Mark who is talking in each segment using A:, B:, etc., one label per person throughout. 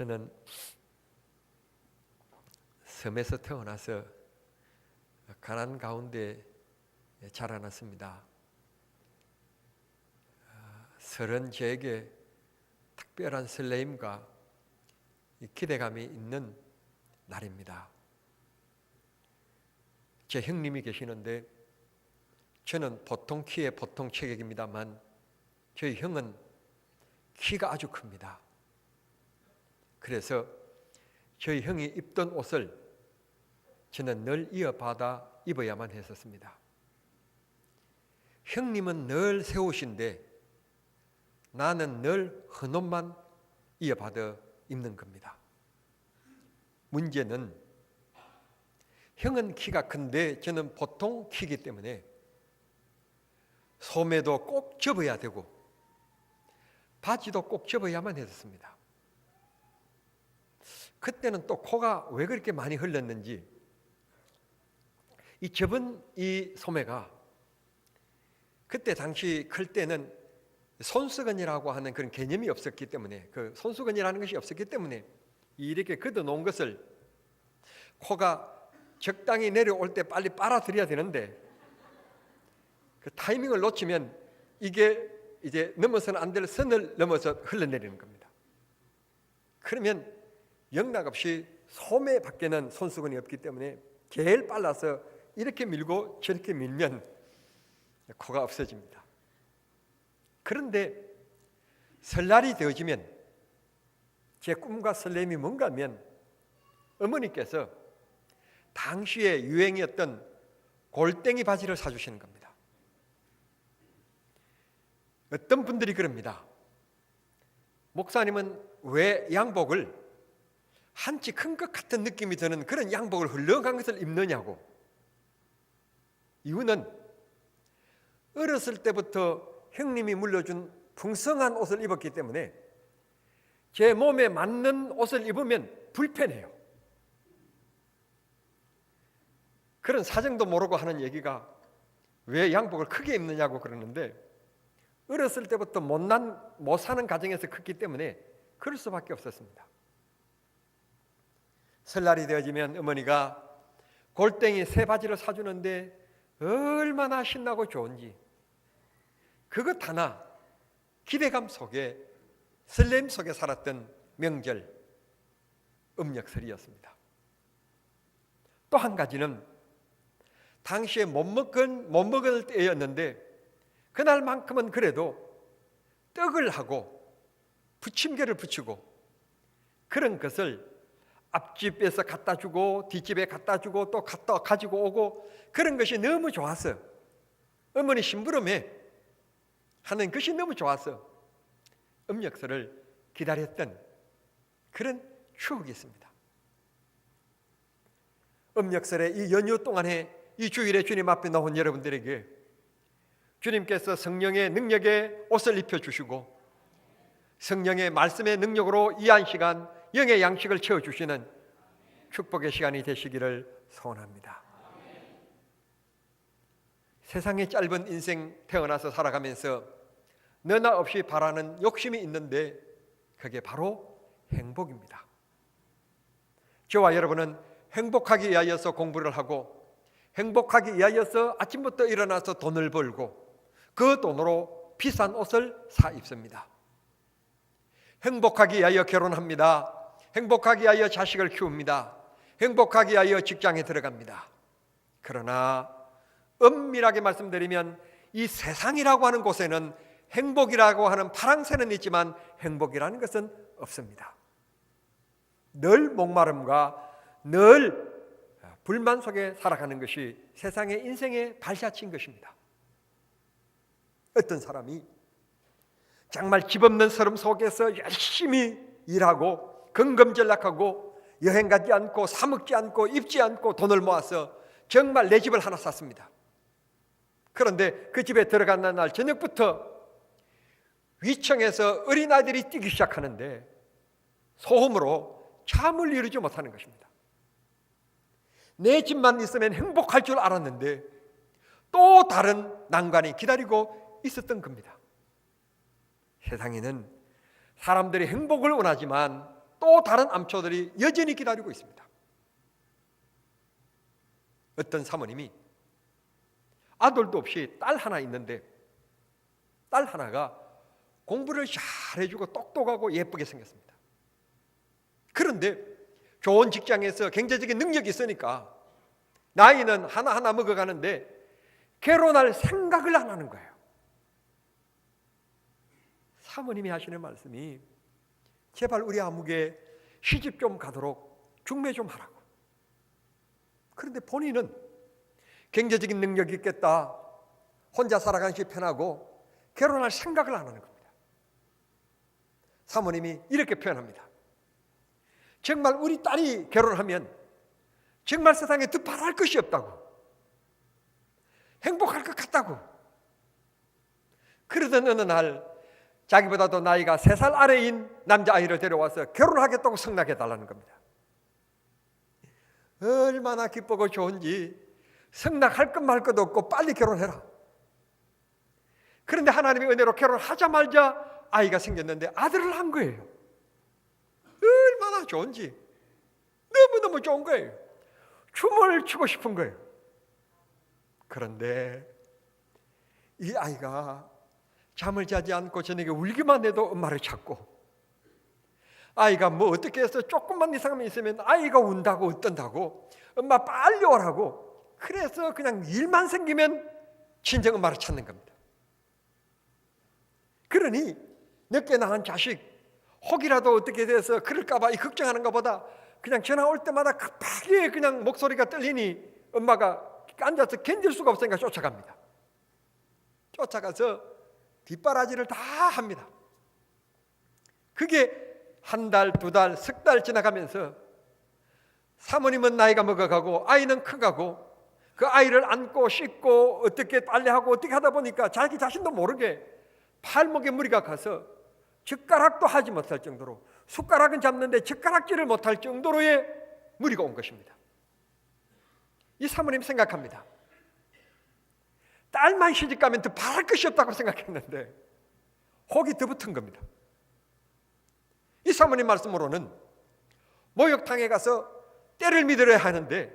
A: 저는 섬에서 태어나서 가난 가운데 자라났습니다. 설은 저에게 특별한 설레임과 기대감이 있는 날입니다. 제 형님이 계시는데 저는 보통 키의 보통 체격입니다만 저희 형은 키가 아주 큽니다. 그래서 저희 형이 입던 옷을 저는 늘 이어받아 입어야만 했었습니다. 형님은 늘 새 옷인데 나는 늘 헌 옷만 이어받아 입는 겁니다. 문제는 형은 키가 큰데 저는 보통 키이기 때문에 소매도 꼭 접어야 되고 바지도 꼭 접어야만 했었습니다. 그때는 또 코가 왜 그렇게 많이 흘렀는지 이 접은 이 소매가 그때 당시 클 때는 손수건이라고 하는 그런 개념이 없었기 때문에 그 손수건이라는 것이 없었기 때문에 이렇게 걷어놓은 것을 코가 적당히 내려올 때 빨리 빨아들여야 되는데 그 타이밍을 놓치면 이게 이제 넘어서는 안 될 선을 넘어서 흘러내리는 겁니다. 그러면 영락없이 소매 밖에는 손수건이 없기 때문에 제일 빨라서 이렇게 밀고 저렇게 밀면 코가 없어집니다. 그런데 설날이 되어지면 제 꿈과 설렘이 뭔가 하면 어머니께서 당시에 유행이었던 골땡이 바지를 사주시는 겁니다. 어떤 분들이 그럽니다. 목사님은 왜 양복을 한치 큰 것 같은 느낌이 드는 그런 양복을 헐렁한 것을 입느냐고. 이유는 어렸을 때부터 형님이 물려준 풍성한 옷을 입었기 때문에 제 몸에 맞는 옷을 입으면 불편해요. 그런 사정도 모르고 하는 얘기가 왜 양복을 크게 입느냐고 그러는데 어렸을 때부터 못 사는 가정에서 컸기 때문에 그럴 수밖에 없었습니다. 설날이 되어지면 어머니가 골땡이 새 바지를 사주는데 얼마나 신나고 좋은지 그것 하나 기대감 속에 설렘 속에 살았던 명절 음력설이었습니다. 또 한 가지는 당시에 못 먹을 때였는데 그날만큼은 그래도 떡을 하고 부침개를 부치고 그런 것을 앞집에서 갖다 주고 뒷집에 갖다 주고 또 갖다 가지고 오고 그런 것이 너무 좋아서 어머니 심부름에 하는 것이 너무 좋아서 음력설을 기다렸던 그런 추억이 있습니다. 음력설의 이 연휴 동안에 이 주일에 주님 앞에 나온 여러분들에게 주님께서 성령의 능력에 옷을 입혀주시고 성령의 말씀의 능력으로 이 한 시간 영의 양식을 채워주시는 축복의 시간이 되시기를 소원합니다. 세상의 짧은 인생 태어나서 살아가면서 너나 없이 바라는 욕심이 있는데 그게 바로 행복입니다. 저와 여러분은 행복하기 위하여서 공부를 하고 행복하기 위하여서 아침부터 일어나서 돈을 벌고 그 돈으로 비싼 옷을 사 입습니다. 행복하기 위하여 결혼합니다. 행복하기 위하여 자식을 키웁니다. 행복하기 위하여 직장에 들어갑니다. 그러나 엄밀하게 말씀드리면 이 세상이라고 하는 곳에는 행복이라고 하는 파랑새는 있지만 행복이라는 것은 없습니다. 늘 목마름과 늘 불만 속에 살아가는 것이 세상의 인생의 발자취인 것입니다. 어떤 사람이 정말 집 없는 서름 속에서 열심히 일하고 근검전락하고 여행 가지 않고 사 먹지 않고 입지 않고 돈을 모아서 정말 내 집을 하나 샀습니다. 그런데 그 집에 들어간 날 저녁부터 위층에서 어린아이들이 뛰기 시작하는데 소음으로 잠을 이루지 못하는 것입니다. 내 집만 있으면 행복할 줄 알았는데 또 다른 난관이 기다리고 있었던 겁니다. 세상에는 사람들이 행복을 원하지만 또 다른 암초들이 여전히 기다리고 있습니다. 어떤 사모님이 아들도 없이 딸 하나 있는데 딸 하나가 공부를 잘 해주고 똑똑하고 예쁘게 생겼습니다. 그런데 좋은 직장에서 경제적인 능력이 있으니까 나이는 하나하나 먹어가는데 결혼할 생각을 안 하는 거예요. 사모님이 하시는 말씀이 제발 우리 아무개 시집 좀 가도록 중매 좀 하라고. 그런데 본인은 경제적인 능력이 있겠다, 혼자 살아가는 게 편하고 결혼할 생각을 안 하는 겁니다. 사모님이 이렇게 표현합니다. 정말 우리 딸이 결혼하면 정말 세상에 더 바랄 것이 없다고, 행복할 것 같다고. 그러던 어느 날 자기보다도 나이가 3살 아래인 남자아이를 데려와서 결혼하겠다고 승낙해달라는 겁니다. 얼마나 기쁘고 좋은지 승낙할 것 말 것도 없고 빨리 결혼해라. 그런데 하나님의 은혜로 결혼하자마자 아이가 생겼는데 아들을 낳은 거예요. 얼마나 좋은지 너무너무 좋은 거예요. 춤을 추고 싶은 거예요. 그런데 이 아이가 잠을 자지 않고 저녁에 울기만 해도 엄마를 찾고, 아이가 뭐 어떻게 해서 조금만 이상만 있으면 아이가 운다고 어떤다고 엄마 빨리 오라고, 그래서 그냥 일만 생기면 친정 엄마를 찾는 겁니다. 그러니 늦게 낳은 자식 혹이라도 어떻게 돼서 그럴까봐 이 걱정하는 것보다 그냥 전화 올 때마다 급하게 그냥 목소리가 떨리니 엄마가 앉아서 견딜 수가 없으니까 쫓아갑니다. 쫓아가서 뒷바라지를 다 합니다. 그게 한 달, 2달, 석 달 지나가면서 사모님은 나이가 먹어가고 아이는 커가고 그 아이를 안고 씻고 어떻게 빨래하고 어떻게 하다 보니까 자기 자신도 모르게 팔목에 무리가 가서 젓가락도 하지 못할 정도로, 숟가락은 잡는데 젓가락질을 못할 정도로의 무리가 온 것입니다. 이 사모님 생각합니다. 딸만 시집가면 더 바랄 것이 없다고 생각했는데 혹이 더 붙은 겁니다. 이 사모님 말씀으로는 목욕탕에 가서 때를 믿으려 하는데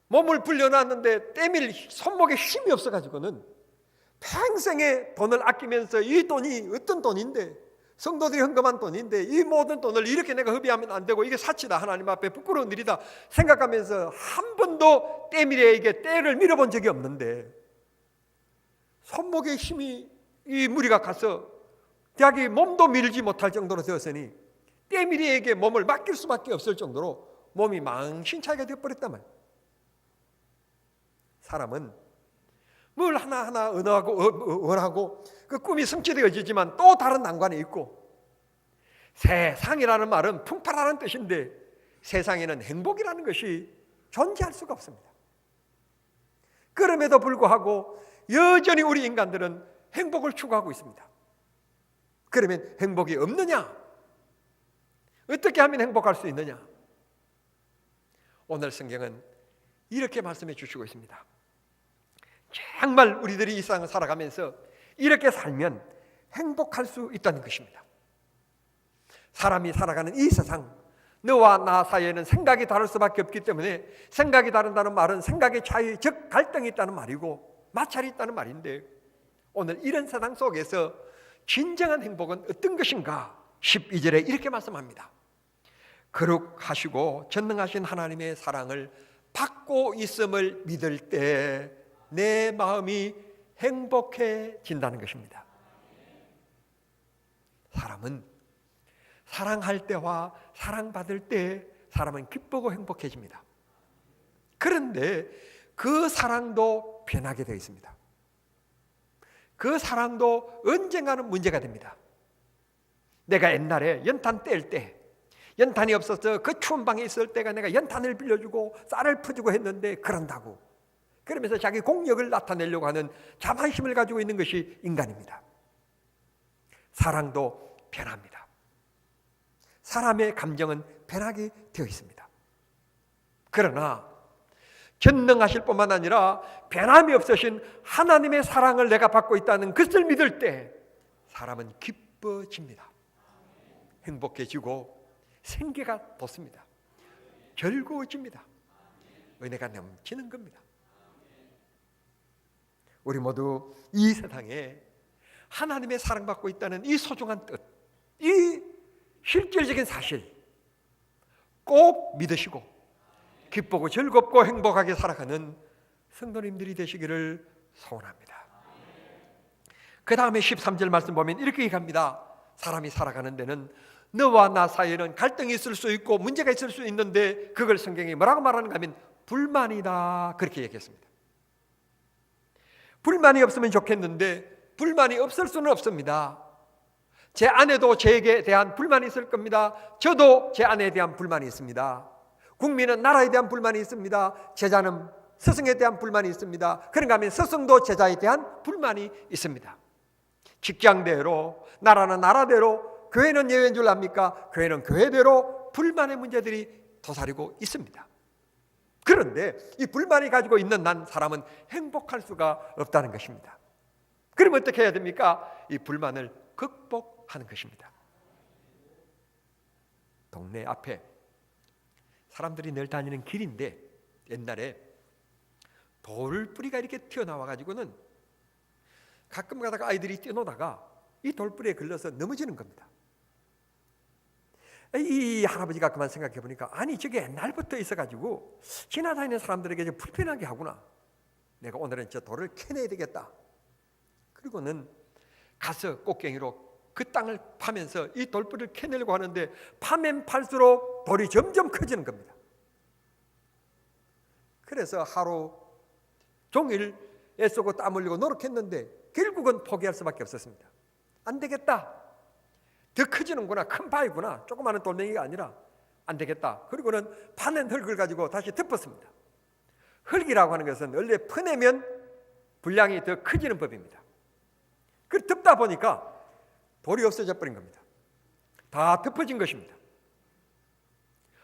A: 몸을 불려놨는데 때밀 손목에 힘이 없어가지고는 평생에 돈을 아끼면서 이 돈이 어떤 돈인데, 성도들이 헌금한 돈인데 이 모든 돈을 이렇게 내가 허비하면 안 되고 이게 사치다, 하나님 앞에 부끄러운 일이다 생각하면서 한 번도 때밀이에게 때를 밀어본 적이 없는데 손목에 힘이 이 무리가 가서 자기 몸도 밀지 못할 정도로 되었으니 때밀이에게 몸을 맡길 수밖에 없을 정도로 몸이 망신차게 되어버렸단 말이에요. 사람은 뭘 하나하나 원하고 그 꿈이 성취되어지지만 또 다른 난관이 있고, 세상이라는 말은 풍파라는 뜻인데 세상에는 행복이라는 것이 존재할 수가 없습니다. 그럼에도 불구하고 여전히 우리 인간들은 행복을 추구하고 있습니다. 그러면 행복이 없느냐? 어떻게 하면 행복할 수 있느냐? 오늘 성경은 이렇게 말씀해 주시고 있습니다. 정말 우리들이 이 세상을 살아가면서 이렇게 살면 행복할 수 있다는 것입니다. 사람이 살아가는 이 세상, 너와 나 사이에는 생각이 다를 수밖에 없기 때문에 생각이 다른다는 말은 생각의 차이, 즉 갈등이 있다는 말이고 마찰이 있다는 말인데, 오늘 이런 세상 속에서 진정한 행복은 어떤 것인가? 12절에 이렇게 말씀합니다. 거룩하시고 전능하신 하나님의 사랑을 받고 있음을 믿을 때 내 마음이 행복해진다는 것입니다. 사람은 사랑할 때와 사랑받을 때 사람은 기쁘고 행복해집니다. 그런데 그 사랑도 변하게 되어 있습니다. 그 사랑도 언젠가는 문제가 됩니다. 내가 옛날에 연탄 뗄 때 연탄이 없어서 그 추운 방에 있을 때가 내가 연탄을 빌려주고 쌀을 퍼주고 했는데 그런다고, 그러면서 자기 공력을 나타내려고 하는 자만심을 가지고 있는 것이 인간입니다. 사랑도 변합니다. 사람의 감정은 변하게 되어 있습니다. 그러나 전능하실 뿐만 아니라 변함이 없으신 하나님의 사랑을 내가 받고 있다는 것을 믿을 때 사람은 기뻐집니다. 행복해지고 생계가 돋습니다. 즐거워집니다. 은혜가 넘치는 겁니다. 우리 모두 이 세상에 하나님의 사랑받고 있다는 이 소중한 뜻, 이 실질적인 사실 꼭 믿으시고 기쁘고 즐겁고 행복하게 살아가는 성도님들이 되시기를 소원합니다. 그 다음에 13절 말씀 보면 이렇게 얘기합니다. 사람이 살아가는 데는 너와 나 사이에는 갈등이 있을 수 있고 문제가 있을 수 있는데 그걸 성경이 뭐라고 말하는가 하면 불만이다, 그렇게 얘기했습니다. 불만이 없으면 좋겠는데 불만이 없을 수는 없습니다. 제 아내도 저에게 대한 불만이 있을 겁니다. 저도 제 아내에 대한 불만이 있습니다. 국민은 나라에 대한 불만이 있습니다. 제자는 스승에 대한 불만이 있습니다. 그런가 하면 스승도 제자에 대한 불만이 있습니다. 직장대로, 나라는 나라대로, 교회는 예외인 줄 압니까? 교회는 교회대로 불만의 문제들이 도사리고 있습니다. 그런데 이 불만이 가지고 있는 난 사람은 행복할 수가 없다는 것입니다. 그러면 어떻게 해야 됩니까? 이 불만을 극복하는 것입니다. 동네 앞에 사람들이 늘 다니는 길인데 옛날에 돌뿌리가 이렇게 튀어나와 가지고는 가끔 가다가 아이들이 뛰어노다가 이 돌뿌리에 걸려서 넘어지는 겁니다. 이 할아버지가 그만 생각해 보니까 아니 저게 옛날부터 있어 가지고 지나다니는 사람들에게 좀 불편하게 하구나. 내가 오늘은 저 돌을 캐내야 되겠다. 그리고는 가서 꽃갱이로 그 땅을 파면서 이 돌뿌리를 캐내려고 하는데 파면 팔수록 돌이 점점 커지는 겁니다. 그래서 하루 종일 애쓰고 땀 흘리고 노력했는데 결국은 포기할 수밖에 없었습니다. 안 되겠다. 더 커지는구나. 큰 바위구나. 조그마한 돌멩이가 아니라 안 되겠다. 그리고는 파낸 흙을 가지고 다시 덮었습니다. 흙이라고 하는 것은 원래 퍼내면 분량이 더 커지는 법입니다. 그 덮다 보니까 돌이 없어져 버린 겁니다. 다 덮어진 것입니다.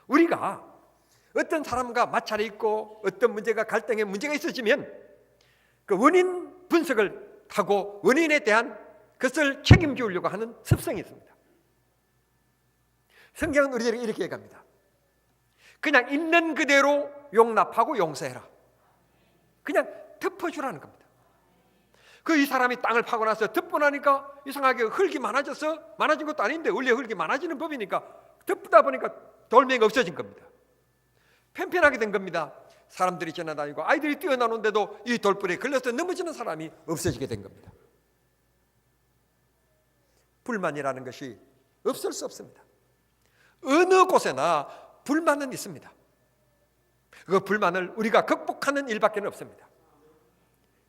A: 우리가 어떤 사람과 마찰이 있고 어떤 문제가 갈등에 문제가 있어지면 그 원인 분석을 하고 원인에 대한 것을 책임지려고 하는 습성이 있습니다. 성경은 우리에게 이렇게 얘기합니다. 그냥 있는 그대로 용납하고 용서해라. 그냥 덮어주라는 겁니다. 그 이 사람이 땅을 파고 나서 덮고 나니까 이상하게 흙이 많아진 것도 아닌데 원래 흙이 많아지는 법이니까 덮다 보니까 돌멩이가 없어진 겁니다. 편편하게 된 겁니다. 사람들이 지나다니고 아이들이 뛰어나오는데도 이 돌뿌리에 걸려서 넘어지는 사람이 없어지게 된 겁니다. 불만이라는 것이 없을 수 없습니다. 어느 곳에나 불만은 있습니다. 그 불만을 우리가 극복하는 일밖에 없습니다.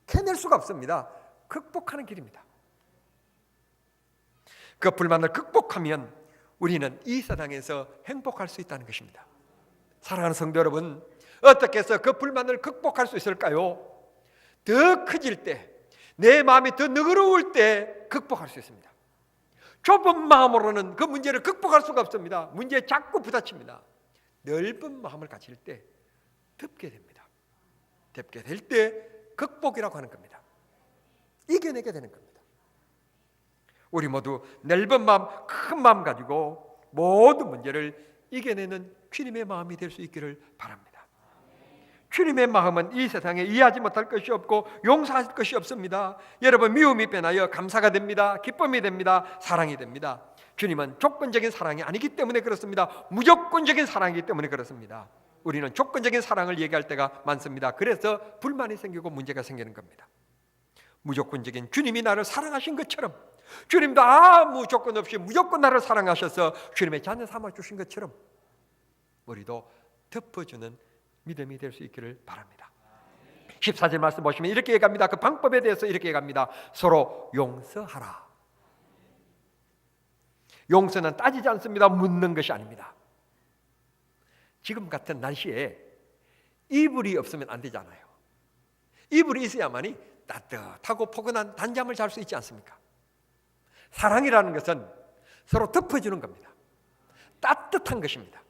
A: 캐낼 수가 없습니다. 극복하는 길입니다. 그 불만을 극복하면 우리는 이 세상에서 행복할 수 있다는 것입니다. 사랑하는 성도 여러분, 어떻게 해서 그 불만을 극복할 수 있을까요? 더 커질 때, 내 마음이 더 너그러울 때 극복할 수 있습니다. 좁은 마음으로는 그 문제를 극복할 수가 없습니다. 문제에 자꾸 부딪힙니다. 넓은 마음을 가질 때 덮게 됩니다. 덮게 될 때 극복이라고 하는 겁니다. 이겨내게 되는 겁니다. 우리 모두 넓은 마음, 큰 마음 가지고 모든 문제를 이겨내는 주님의 마음이 될 수 있기를 바랍니다. 주님의 마음은 이 세상에 이해하지 못할 것이 없고 용서할 것이 없습니다. 여러분, 미움이 변하여 감사가 됩니다. 기쁨이 됩니다. 사랑이 됩니다. 주님은 조건적인 사랑이 아니기 때문에 그렇습니다. 무조건적인 사랑이기 때문에 그렇습니다. 우리는 조건적인 사랑을 얘기할 때가 많습니다. 그래서 불만이 생기고 문제가 생기는 겁니다. 무조건적인 주님이 나를 사랑하신 것처럼, 주님도 아무 조건 없이 무조건 나를 사랑하셔서 주님의 자녀 삼아주신 것처럼 우리도 덮어주는 믿음이 될 수 있기를 바랍니다. 14절 말씀 보시면 이렇게 얘기합니다. 그 방법에 대해서 이렇게 얘기합니다. 서로 용서하라. 용서는 따지지 않습니다. 묻는 것이 아닙니다. 지금 같은 날씨에 이불이 없으면 안 되잖아요. 이불이 있어야만이 따뜻하고 포근한 단잠을 잘 수 있지 않습니까? 사랑이라는 것은 서로 덮어주는 겁니다. 따뜻한 것입니다.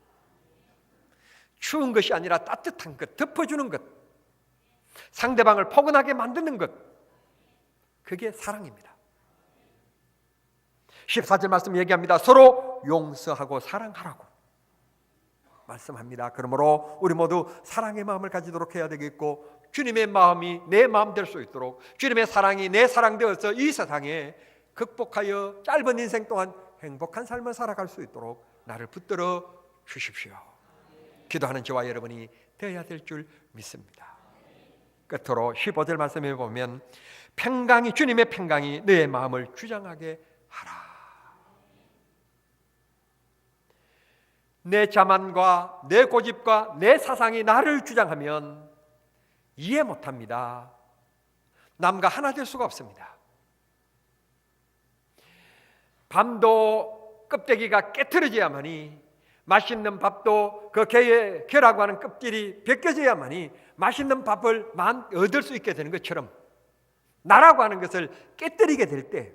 A: 추운 것이 아니라 따뜻한 것, 덮어주는 것, 상대방을 포근하게 만드는 것, 그게 사랑입니다. 14절 말씀 얘기합니다. 서로 용서하고 사랑하라고. 말씀합니다. 그러므로 우리 모두 사랑의 마음을 가지도록 해야 되겠고, 주님의 마음이 내 마음 될 수 있도록, 주님의 사랑이 내 사랑 되어서 이 세상에 극복하여 짧은 인생 동안 행복한 삶을 살아갈 수 있도록 나를 붙들어 주십시오. 기도하는 저와 여러분이 되어야 될 줄 믿습니다. 끝으로 15절 말씀해 보면, 평강이, 주님의 평강이 내 마음을 주장하게 하라. 내 자만과 내 고집과 내 사상이 나를 주장하면 이해 못합니다. 남과 하나 될 수가 없습니다. 밤도 껍데기가 깨트려져야만이, 맛있는 밥도 그 게의 게라고 하는 껍질이 벗겨져야만이 맛있는 밥을 얻을 수 있게 되는 것처럼, 나라고 하는 것을 깨뜨리게 될 때,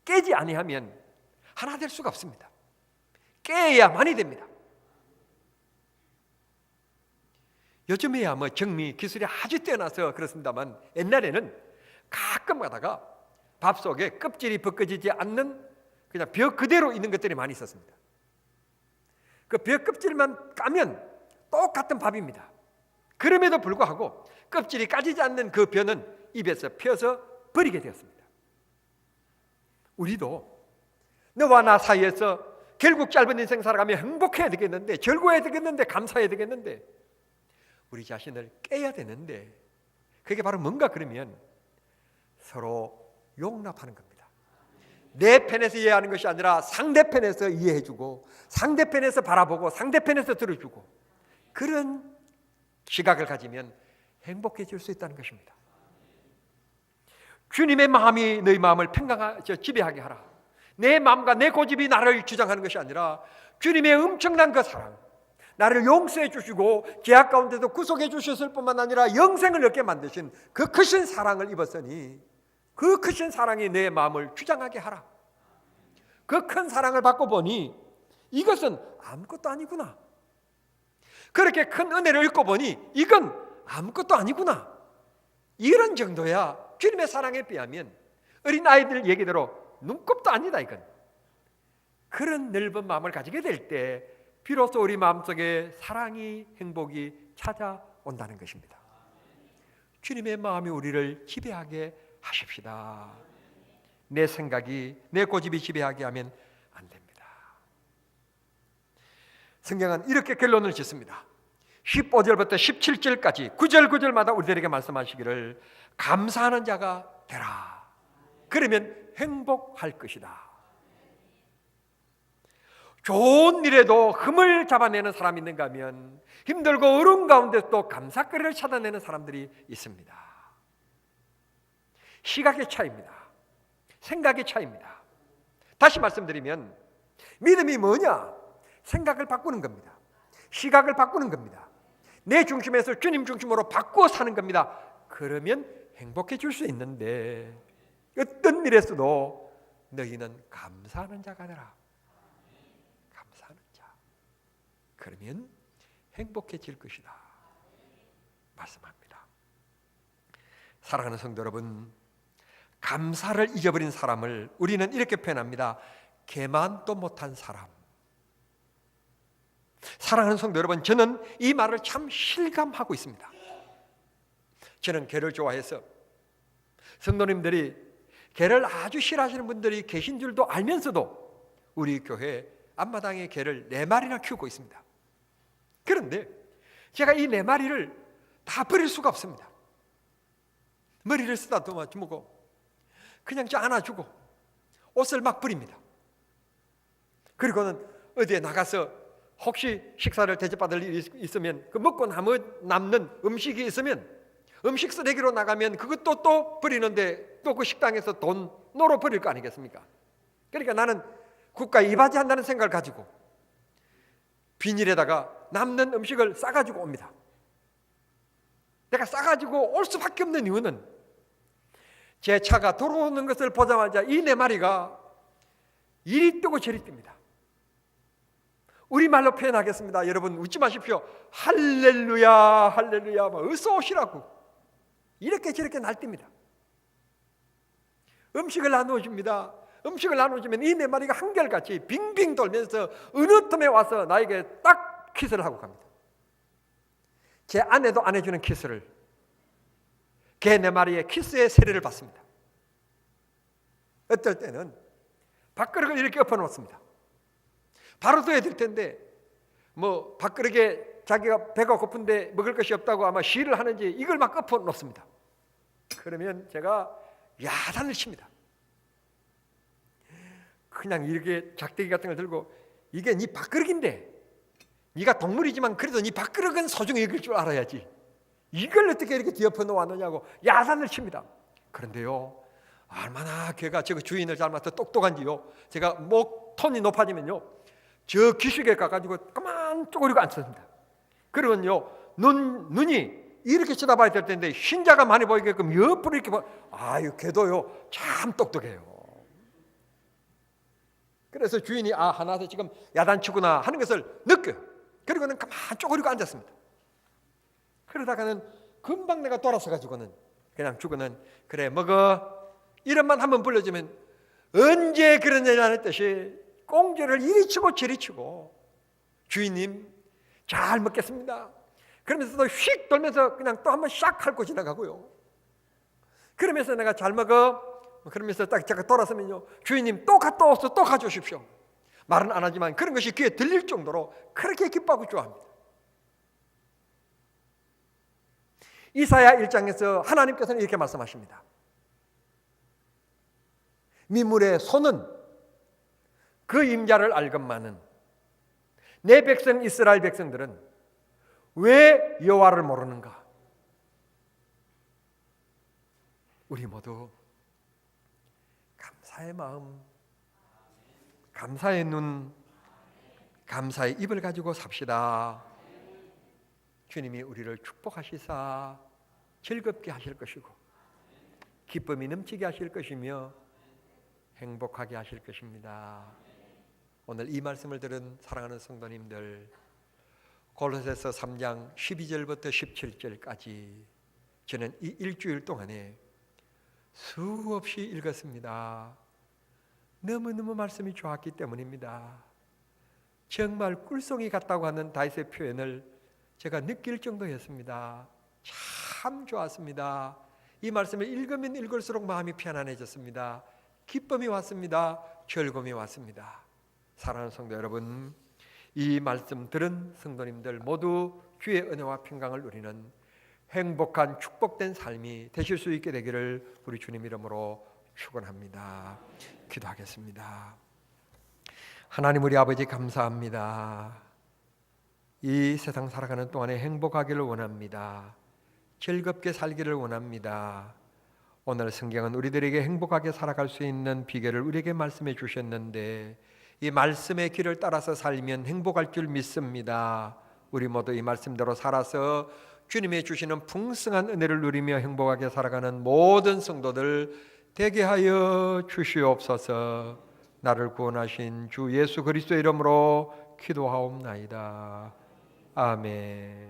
A: 깨지 아니하면 하나 될 수가 없습니다. 깨야만이 됩니다. 요즘에야 뭐 정미 기술이 아주 뛰어나서 그렇습니다만, 옛날에는 가끔 가다가 밥 속에 껍질이 벗겨지지 않는 그냥 벼 그대로 있는 것들이 많이 있었습니다. 그 벼 껍질만 까면 똑같은 밥입니다. 그럼에도 불구하고 껍질이 까지지 않는 그 벼는 입에서 펴서 버리게 되었습니다. 우리도 너와 나 사이에서 결국 짧은 인생 살아가며 행복해야 되겠는데, 즐거워야 되겠는데, 감사해야 되겠는데, 우리 자신을 깨야 되는데, 그게 바로 뭔가 그러면 서로 용납하는 겁니다. 내 편에서 이해하는 것이 아니라 상대편에서 이해해주고, 상대편에서 바라보고, 상대편에서 들어주고, 그런 시각을 가지면 행복해질 수 있다는 것입니다. 주님의 마음이 너희 마음을 지배하게 하라. 내 마음과 내 고집이 나를 주장하는 것이 아니라 주님의 엄청난 그 사랑, 나를 용서해 주시고 죄악 가운데도 구속해 주셨을 뿐만 아니라 영생을 얻게 만드신 그 크신 사랑을 입었으니, 그 크신 사랑이 내 마음을 주장하게 하라. 그 큰 사랑을 받고 보니 이것은 아무것도 아니구나. 그렇게 큰 은혜를 읽고 보니 이건 아무것도 아니구나. 이런 정도야 주님의 사랑에 비하면 어린 아이들 얘기대로 눈곱도 아니다. 이건 그런 넓은 마음을 가지게 될 때 비로소 우리 마음속에 사랑이, 행복이 찾아온다는 것입니다. 주님의 마음이 우리를 지배하게 하십시다. 내 생각이, 내 고집이 지배하게 하면 안 됩니다. 성경은 이렇게 결론을 짓습니다. 15절부터 17절까지 9절마다 우리들에게 말씀하시기를, 감사하는 자가 되라. 그러면 행복할 것이다. 좋은 일에도 흠을 잡아내는 사람이 있는가 하면 힘들고 어려운 가운데도 감사거리를 찾아내는 사람들이 있습니다. 시각의 차이입니다. 생각의 차이입니다. 다시 말씀드리면 믿음이 뭐냐? 생각을 바꾸는 겁니다. 시각을 바꾸는 겁니다. 내 중심에서 주님 중심으로 바꾸어 사는 겁니다. 그러면 행복해질 수 있는데, 어떤 일에서도 너희는 감사하는 자가 되라. 감사하는 자. 그러면 행복해질 것이다 말씀합니다. 사랑하는 성도 여러분, 감사를 잊어버린 사람을 우리는 이렇게 표현합니다. 개만도 못한 사람. 사랑하는 성도 여러분, 저는 이 말을 참 실감하고 있습니다. 저는 개를 좋아해서 성도님들이 개를 아주 싫어하시는 분들이 계신 줄도 알면서도 우리 교회 앞마당에 개를 4마리나 키우고 있습니다. 그런데 제가 이 4마리를 다 버릴 수가 없습니다. 머리를 쓰다듬고 그냥 안아주고 옷을 막 버립니다. 그리고는 어디에 나가서 혹시 식사를 대접받을 일이 있으면 그 먹고 남는 음식이 있으면 음식 쓰레기로 나가면 그것도 또 버리는데 또 그 식당에서 돈으로 버릴 거 아니겠습니까? 그러니까 나는 국가에 이바지한다는 생각을 가지고 비닐에다가 남는 음식을 싸가지고 옵니다. 내가 싸가지고 올 수밖에 없는 이유는 제 차가 들어오는 것을 보자마자 이 4마리가 이리 뛰고 저리 뜁니다. 우리말로 표현하겠습니다. 여러분 웃지 마십시오. 할렐루야 할렐루야 어서 오시라고 이렇게 저렇게 날뜁니다. 음식을 나누어줍니다. 음식을 나눠주면 이 4마리가 한결같이 빙빙 돌면서 어느 틈에 와서 나에게 딱 키스를 하고 갑니다. 제 아내도 안 해주는 키스를, 개 4마리의 키스의 세례를 받습니다. 어떨 때는 밥그릇을 이렇게 엎어놓습니다. 바로 둬야 될 텐데 뭐 밥그릇에 자기가 배가 고픈데 먹을 것이 없다고 아마 시를 하는지 이걸 막 엎어놓습니다. 그러면 제가 야단을 칩니다. 그냥 이렇게 작대기 같은 걸 들고, 이게 네 밥그릇인데, 네가 동물이지만 그래도 네 밥그릇은 소중히 여길 줄 알아야지, 이걸 어떻게 이렇게 뒤엎어 놓았느냐고 야단을 칩니다. 그런데요, 얼마나 걔가 저 주인을 닮아서 똑똑한지요, 제가 목 톤이 높아지면요 저 기슭에 가가지고 그만 쪼그리고 앉습니다. 그러면요 눈이 이렇게 쳐다봐야 될 텐데 흰자가 많이 보이게끔 옆으로 이렇게 아유, 걔도요 참 똑똑해요. 그래서 주인이 하나도 지금 야단치구나 하는 것을 느껴요. 그리고는 가만 쪼그리고 앉았습니다. 그러다가는 금방 내가 돌아서 가지고는 그냥 주고는 그래 먹어 이름만 한번 불러주면 언제 그러냐는 뜻이 꽁지를 이리 치고 저리 치고 주인님 잘 먹겠습니다 그러면서 또 휙 돌면서 그냥 또 한번 샥 핥고 지나가고요. 그러면서 내가 잘 먹어 그러면서 딱 제가 돌아서면요 주인님 또 갔다 와서 또 가져오십시오. 말은 안 하지만 그런 것이 귀에 들릴 정도로 그렇게 기뻐하고 좋아합니다. 이사야 1장에서 하나님께서는 이렇게 말씀하십니다. 미물의 손은 그 임자를 알건만은 내 백성 이스라엘 백성들은 왜 여호와를 모르는가? 우리 모두 감사의 마음, 감사의 눈, 감사의 입을 가지고 삽시다. 주님이 우리를 축복하시사 즐겁게 하실 것이고 기쁨이 넘치게 하실 것이며 행복하게 하실 것입니다. 오늘 이 말씀을 들은 사랑하는 성도님들, 골로새서 3장 12절부터 17절까지 저는 이 일주일 동안에 수없이 읽었습니다. 너무너무 말씀이 좋았기 때문입니다. 정말 꿀송이 같다고 하는 다윗의 표현을 제가 느낄 정도였습니다. 참 좋았습니다. 이 말씀을 읽으면 읽을수록 마음이 편안해졌습니다. 기쁨이 왔습니다. 즐거움이 왔습니다. 사랑하는 성도 여러분, 이 말씀 들은 성도님들 모두 주의 은혜와 평강을 누리는 행복한 축복된 삶이 되실 수 있게 되기를 우리 주님 이름으로 축원합니다. 기도하겠습니다. 하나님 우리 아버지 감사합니다. 이 세상 살아가는 동안에 행복하기를 원합니다. 즐겁게 살기를 원합니다. 오늘 성경은 우리들에게 행복하게 살아갈 수 있는 비결을 우리에게 말씀해 주셨는데 이 말씀의 길을 따라서 살면 행복할 줄 믿습니다. 우리 모두 이 말씀대로 살아서 주님이 주시는 풍성한 은혜를 누리며 행복하게 살아가는 모든 성도들 되게 하여 주시옵소서. 나를 구원하신 주 예수 그리스도의 이름으로 기도하옵나이다. 아멘.